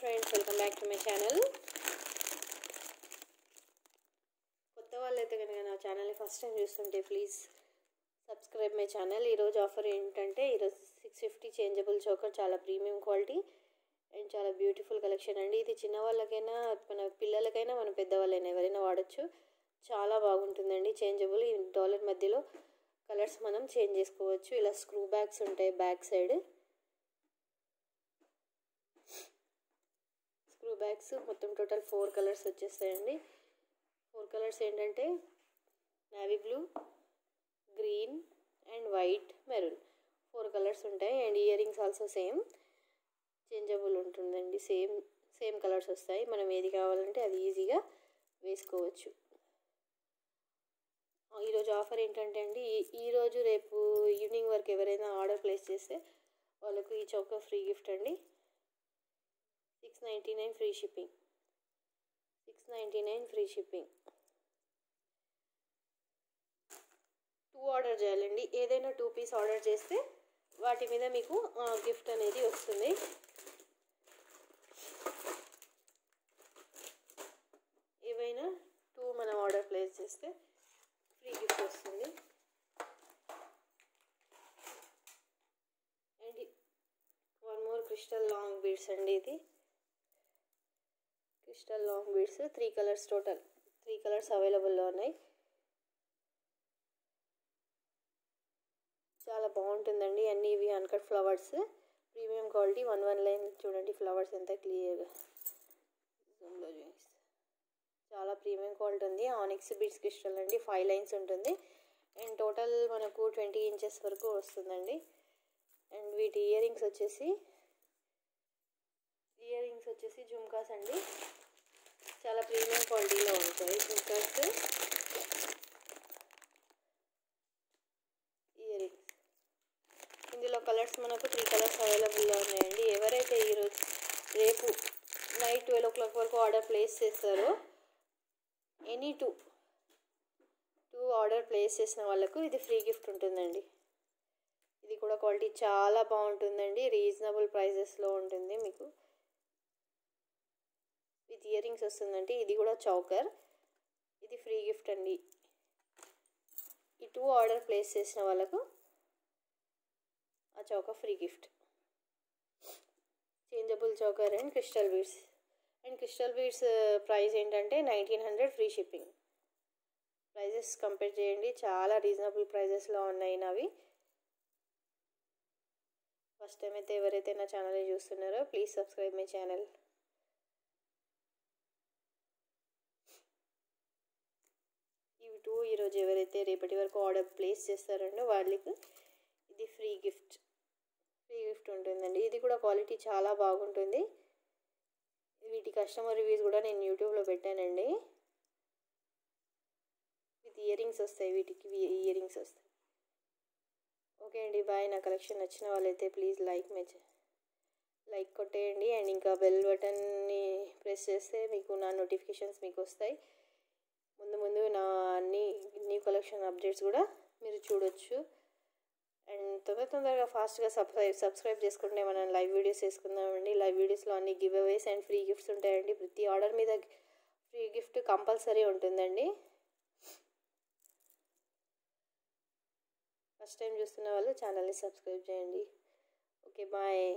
Friends, welcome back to my channel. కొత్త వాళ్ళైతే కనుక నా ఛానల్ని ఫస్ట్ టైం చూస్తుంటే ప్లీజ్ సబ్స్క్రైబ్ మై ఛానల్. ఈరోజు ఆఫర్ ఏంటంటే ఈరోజు 650 చేంజబుల్ చోకర్, చాలా ప్రీమియం క్వాలిటీ అండ్ చాలా బ్యూటిఫుల్ కలెక్షన్ అండి. ఇది చిన్న వాళ్ళకైనా మన పిల్లలకైనా మన పెద్దవాళ్ళైనా ఎవరైనా వాడచ్చు. చాలా బాగుంటుందండి. చేంజబుల్, ఈ డాలర్ మధ్యలో కలర్స్ మనం చేంజ్ చేసుకోవచ్చు. ఇలా స్క్రూ బ్యాగ్స్ ఉంటాయి బ్యాక్ సైడ్. స్క్రూ బ్యాగ్స్ మొత్తం టోటల్ 4 కలర్స్ వచ్చేస్తాయండి. 4 కలర్స్ ఏంటంటే navy blue, green and white, maroon. 4 colours ఉంటాయి. And earrings also same changeable ఉంటుందండి. సేమ్ కలర్స్ వస్తాయి. మనం ఏది కావాలంటే అది ఈజీగా వేసుకోవచ్చు. ఈరోజు ఆఫర్ ఏంటంటే అండి, ఈరోజు రేపు ఈవినింగ్ వరకు ఎవరైనా ఆర్డర్ ప్లేస్ చేస్తే వాళ్ళకు ఈ చౌక ఫ్రీ గిఫ్ట్ అండి. 699 free shipping. 699 free shipping. 2 order చేయాలండి. ఏదైనా 2 పీస్ ఆర్డర్ చేస్తే వాటి మీద మీకు గిఫ్ట్ అనేది వస్తుంది. ఏవైనా 2 మనం ఆర్డర్ ప్లేస్ చేస్తే ఫ్రీ గిఫ్ట్ వస్తుంది. And one more crystal long beads అండి. ఇది crystal long beads 3 colours, total 3 colours అవైలబుల్లో ఉన్నాయి. చాలా బాగుంటుందండి. అన్నీ ఇవి uncut flowers, premium quality. One line చూడండి, ఫ్లవర్స్ ఎంత క్లియర్గా జూమ్లో చూపిస్తే. చాలా ప్రీమియం క్వాలిటీ ఉంది. ఆనిక్స్ బీడ్స్ క్రిస్టల్ అండి. 5 లైన్స్ ఉంటుంది. అండ్ టోటల్ మనకు 20 ఇంచెస్ వరకు వస్తుందండి. అండ్ వీటి ఇయర్ రింగ్స్ వచ్చేసి జుమ్కాస్ అండి. చాలా ప్రీమియం క్వాలిటీలో ఉంటాయి జుమ్కాస్, ఇయర్ రింగ్స్. ఇందులో కలర్స్ మనకు 3 కలర్స్ అవైలబుల్లో ఉన్నాయండి. ఎవరైతే ఈరోజు రేపు నైట్ 12 o'clock వరకు ఆర్డర్ ప్లేస్ చేస్తారో, ఎనీ 2 ఆర్డర్ ప్లేస్ చేసిన వాళ్ళకు ఇది ఫ్రీ గిఫ్ట్ ఉంటుందండి. ఇది కూడా క్వాలిటీ చాలా బాగుంటుందండి. రీజనబుల్ ప్రైజెస్లో ఉంటుంది. మీకు విత్ ఇయర్ రింగ్స్ వస్తుందండి. ఇది కూడా చౌకర్. ఇది ఫ్రీ గిఫ్ట్ అండి. ఈ 2 ఆర్డర్ ప్లేస్ చేసిన వాళ్ళకు ఆ choker free gift. Changeable choker and crystal beads. And crystal beads price ఏంటంటే 1900 ఫ్రీ షిప్పింగ్. ప్రైజెస్ కంపేర్ చేయండి, చాలా రీజనబుల్ ప్రైజెస్లో ఉన్నాయి నావి. ఫస్ట్ టైం అయితే ఎవరైతే నా ఛానల్ని చూస్తున్నారో ప్లీజ్ సబ్స్క్రైబ్ మై ఛానల్. ఇవి 2 ఈరోజు ఎవరైతే రేపటి వరకు ఆర్డర్ ప్లేస్ చేస్తారో వాళ్ళకి ఇది ఫ్రీ గిఫ్ట్ ఉంటుందండి. ఇది కూడా క్వాలిటీ చాలా బాగుంటుంది. వీటి కస్టమర్ రివ్యూస్ కూడా నేను యూట్యూబ్లో పెట్టానండి. విత్ ఇయర్ రింగ్స్ వస్తాయి. వీటికి ఇయర్ రింగ్స్ వస్తాయి. ఓకే అండి, బాయ్. నా కలెక్షన్ నచ్చిన వాళ్ళైతే ప్లీజ్ లైక్ కొట్టేయండి. అండ్ ఇంకా బెల్ బటన్ని ప్రెస్ చేస్తే మీకు నా నోటిఫికేషన్స్ మీకు వస్తాయి. ముందు నా అన్ని న్యూ కలెక్షన్ అప్డేట్స్ కూడా మీరు చూడొచ్చు. అండ్ తొందరగా ఫాస్ట్గా సబ్స్క్రైబ్ చేసుకుంటే మనం లైవ్ వీడియోస్ వేసుకుందామండి. లైవ్ వీడియోస్లో అన్ని giveaways and free gifts ఉంటాయండి. ప్రతి ఆర్డర్ మీద ఫ్రీ గిఫ్ట్ కంపల్సరీ ఉంటుందండి. ఫస్ట్ టైం చూస్తున్న వాళ్ళు ఛానల్ని సబ్స్క్రైబ్ చేయండి. Okay, bye.